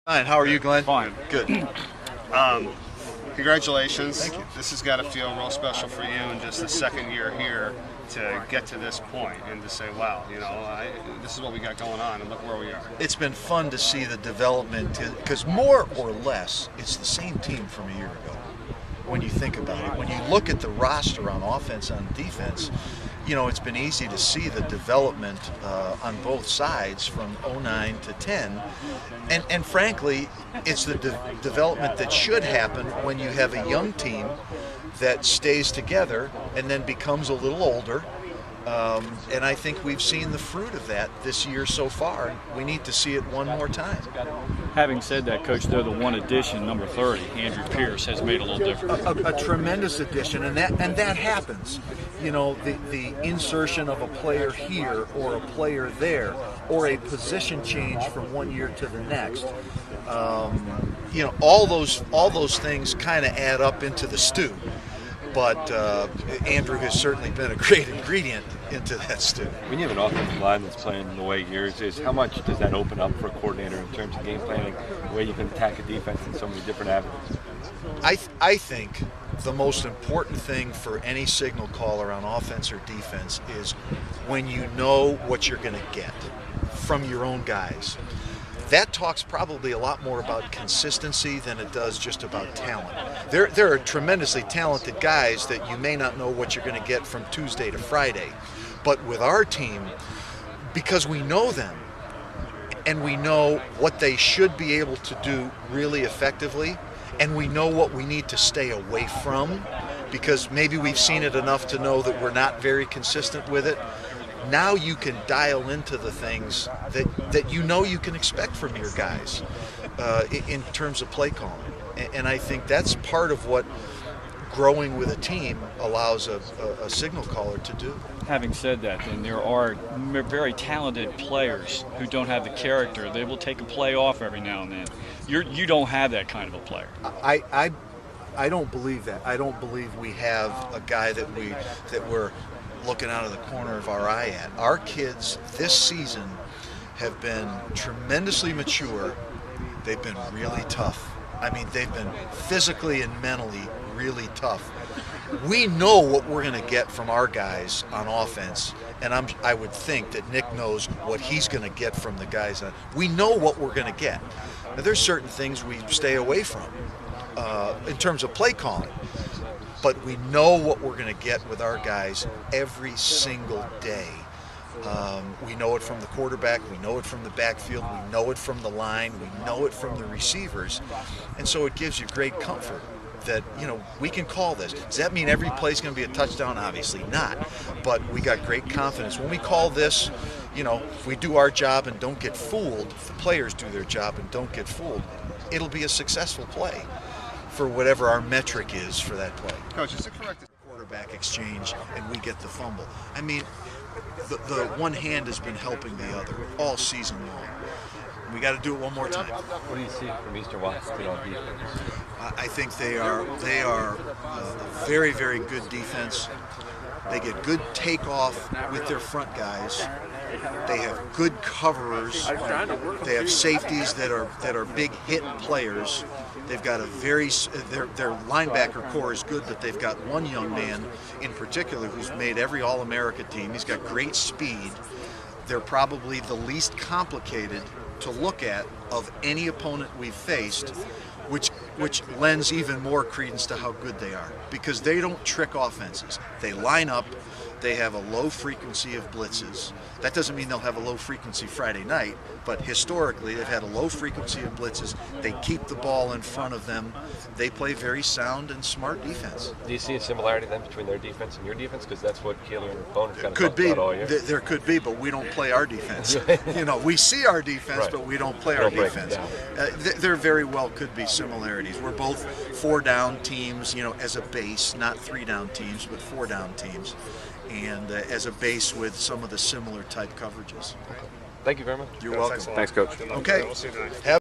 Fine. How are you, Glenn? Fine. Good. Congratulations. Thank you. This has got to feel real special for you in just the second year here to get to this point and to say, wow, this is what we got going on and look where we are. It's been fun to see the development because more or less it's the same team from a year ago when you think about it. When you look at the roster on offense and defense, it's been easy to see the development on both sides from 09 to 10. And frankly, it's the development that should happen when you have a young team that stays together and then becomes a little older. And I think we've seen the fruit of that this year so far. We need to see it one more time. Having said that, Coach, though, the one addition, number 30, Andrew Pierce, has made a little difference. A tremendous addition, and that happens. The insertion of a player here or a player there or a position change from one year to the next. All those things kind of add up into the stew. But Andrew has certainly been a great ingredient into that stew. When you have an offensive line that's playing the way yours is, how much does that open up for a coordinator in terms of game planning, the way you can attack a defense in so many different avenues? I think the most important thing for any signal caller on offense or defense is when you know what you're going to get from your own guys. That talks probably a lot more about consistency than it does just about talent. There are tremendously talented guys that you may not know what you're going to get from Tuesday to Friday. But with our team, because we know them and we know what they should be able to do really effectively, and we know what we need to stay away from because maybe we've seen it enough to know that we're not very consistent with it. Now you can dial into the things that you can expect from your guys in terms of play calling. And I think that's part of what growing with a team allows a signal caller to do. Having said that, then there are very talented players who don't have the character. They will take a play off every now and then. You don't have that kind of a player. I don't believe that. I don't believe we have a guy that we're looking out of the corner of our eye at. Our kids this season have been tremendously mature. They've been really tough. I mean, they've been physically and mentally really tough. We know what we're going to get from our guys on offense, and I would think that Nick knows what he's going to get from the guys. We know what we're going to get. Now, there's certain things we stay away from in terms of play calling. But we know what we're going to get with our guys every single day. We know it from the quarterback, we know it from the backfield, we know it from the line, we know it from the receivers. And so it gives you great comfort that, we can call this. Does that mean every play is going to be a touchdown? Obviously not. But we got great confidence. When we call this, if we do our job and don't get fooled, if the players do their job and don't get fooled, it'll be a successful play for whatever our metric is for that play. Coach, just to correct this Quarterback exchange and we get the fumble. I mean, the one hand has been helping the other all season long. We got to do it one more time. What do you see from Eastern Washington on defense? I think they are a very, very good defense. They get good takeoff with their front guys. They have good coverers. They have safeties that are big hit players. They've got their linebacker core is good, but they've got one young man in particular who's made every All-America team. He's got great speed. They're probably the least complicated to look at of any opponent we've faced, which lends even more credence to how good they are, because they don't trick offenses. They line up. They have a low frequency of blitzes. That doesn't mean they'll have a low frequency Friday night, but historically they've had a low frequency of blitzes. They keep the ball in front of them. They play very sound and smart defense. Do you see a similarity then between their defense and your defense? Because that's what Keeler and Bone kind of Could talked be. about all year. There could be, but we don't play our defense. We see our defense, Right. but we don't play our defense. There very well could be similarities. We're both 4-down teams, as a base, not 3-down teams, but 4-down teams. And as a base with some of the similar type coverages. Thank you very much. You're welcome. Thanks, Coach. Okay.